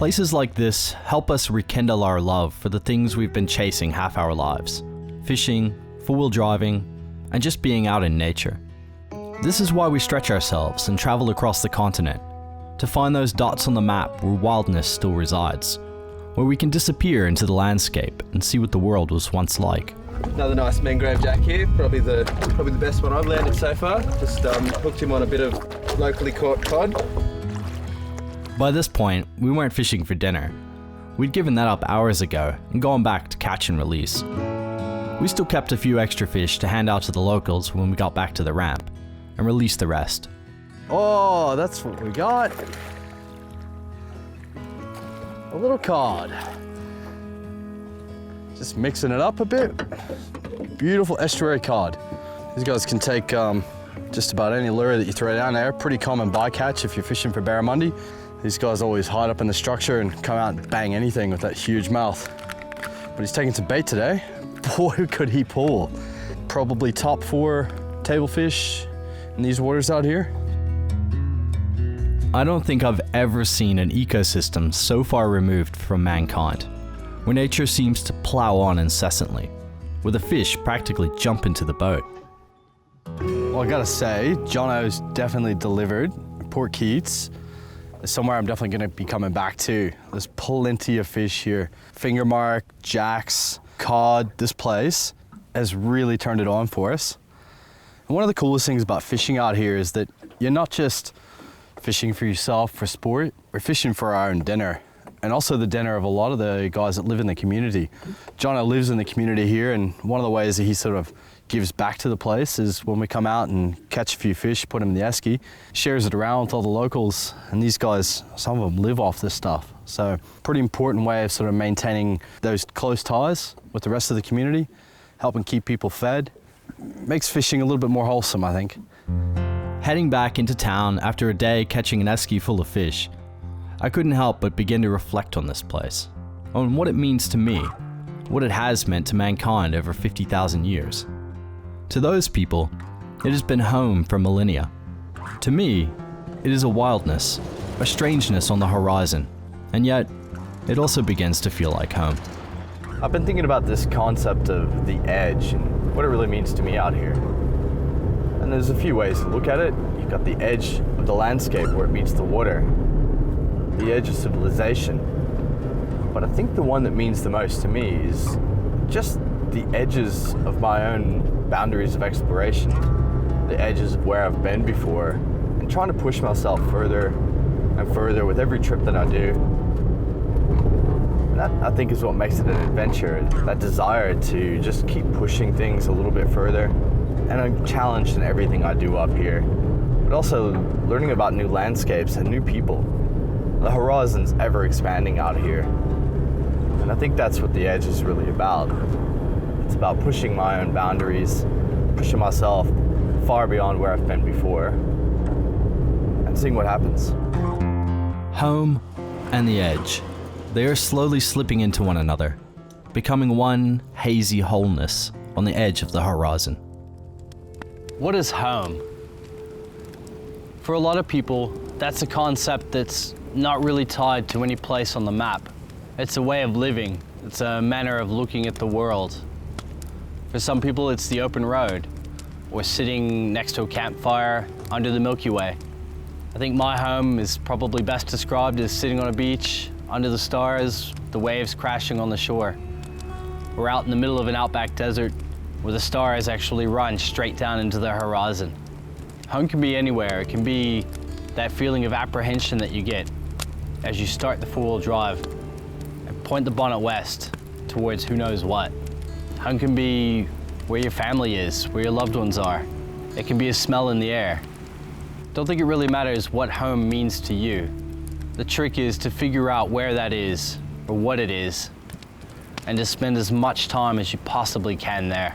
Places like this help us rekindle our love for the things we've been chasing half our lives. Fishing, four-wheel driving, and just being out in nature. This is why we stretch ourselves and travel across the continent, to find those dots on the map where wildness still resides, where we can disappear into the landscape and see what the world was once like. Another nice mangrove jack here, probably the best one I've landed so far. Just hooked him on a bit of locally caught cod. By this point, we weren't fishing for dinner. We'd given that up hours ago and gone back to catch and release. We still kept a few extra fish to hand out to the locals when we got back to the ramp, and released the rest. Oh, that's what we got. A little cod. Just mixing it up a bit. Beautiful estuary cod. These guys can take just about any lure that you throw down there. Pretty common bycatch if you're fishing for barramundi. These guys always hide up in the structure and come out and bang anything with that huge mouth. But he's taking some bait today. Boy, could he pull. Probably top 4 table fish in these waters out here. I don't think I've ever seen an ecosystem so far removed from mankind, where nature seems to plow on incessantly, where the fish practically jump into the boat. Well, I gotta say, Johnno's definitely delivered. Port Keats is somewhere I'm definitely gonna be coming back to. There's plenty of fish here. Fingermark, jacks, cod. This place has really turned it on for us. And one of the coolest things about fishing out here is that you're not just fishing for yourself for sport, we're fishing for our own dinner. And also the dinner of a lot of the guys that live in the community. Johnno lives in the community here, and one of the ways that he sort of gives back to the place is when we come out and catch a few fish, put them in the esky, shares it around with all the locals, and these guys, some of them live off this stuff. So pretty important way of sort of maintaining those close ties with the rest of the community, helping keep people fed. Makes fishing a little bit more wholesome, I think. Heading back into town after a day catching an esky full of fish, I couldn't help but begin to reflect on this place, on what it means to me, what it has meant to mankind over 50,000 years. To those people, it has been home for millennia. To me, it is a wildness, a strangeness on the horizon, and yet, it also begins to feel like home. I've been thinking about this concept of the edge and what it really means to me out here. And there's a few ways to look at it. You've got the edge of the landscape where it meets the water, the edge of civilization. But I think the one that means the most to me is just the edges of my own boundaries of exploration, the edges of where I've been before, and trying to push myself further and further with every trip that I do. And that, I think, is what makes it an adventure, that desire to just keep pushing things a little bit further. And I'm challenged in everything I do up here, but also learning about new landscapes and new people. The horizon's ever expanding out here. And I think that's what the edge is really about. It's about pushing my own boundaries, pushing myself far beyond where I've been before, and seeing what happens. Home and the edge, they are slowly slipping into one another, becoming one hazy wholeness on the edge of the horizon. What is home? For a lot of people, that's a concept that's not really tied to any place on the map. It's a way of living. It's a manner of looking at the world. For some people, it's the open road, or sitting next to a campfire under the Milky Way. I think my home is probably best described as sitting on a beach, under the stars, the waves crashing on the shore. We're out in the middle of an outback desert where the stars actually run straight down into the horizon. Home can be anywhere. It can be that feeling of apprehension that you get as you start the four-wheel drive and point the bonnet west towards who knows what. Home can be where your family is, where your loved ones are. It can be a smell in the air. Don't think it really matters what home means to you. The trick is to figure out where that is, or what it is, and to spend as much time as you possibly can there.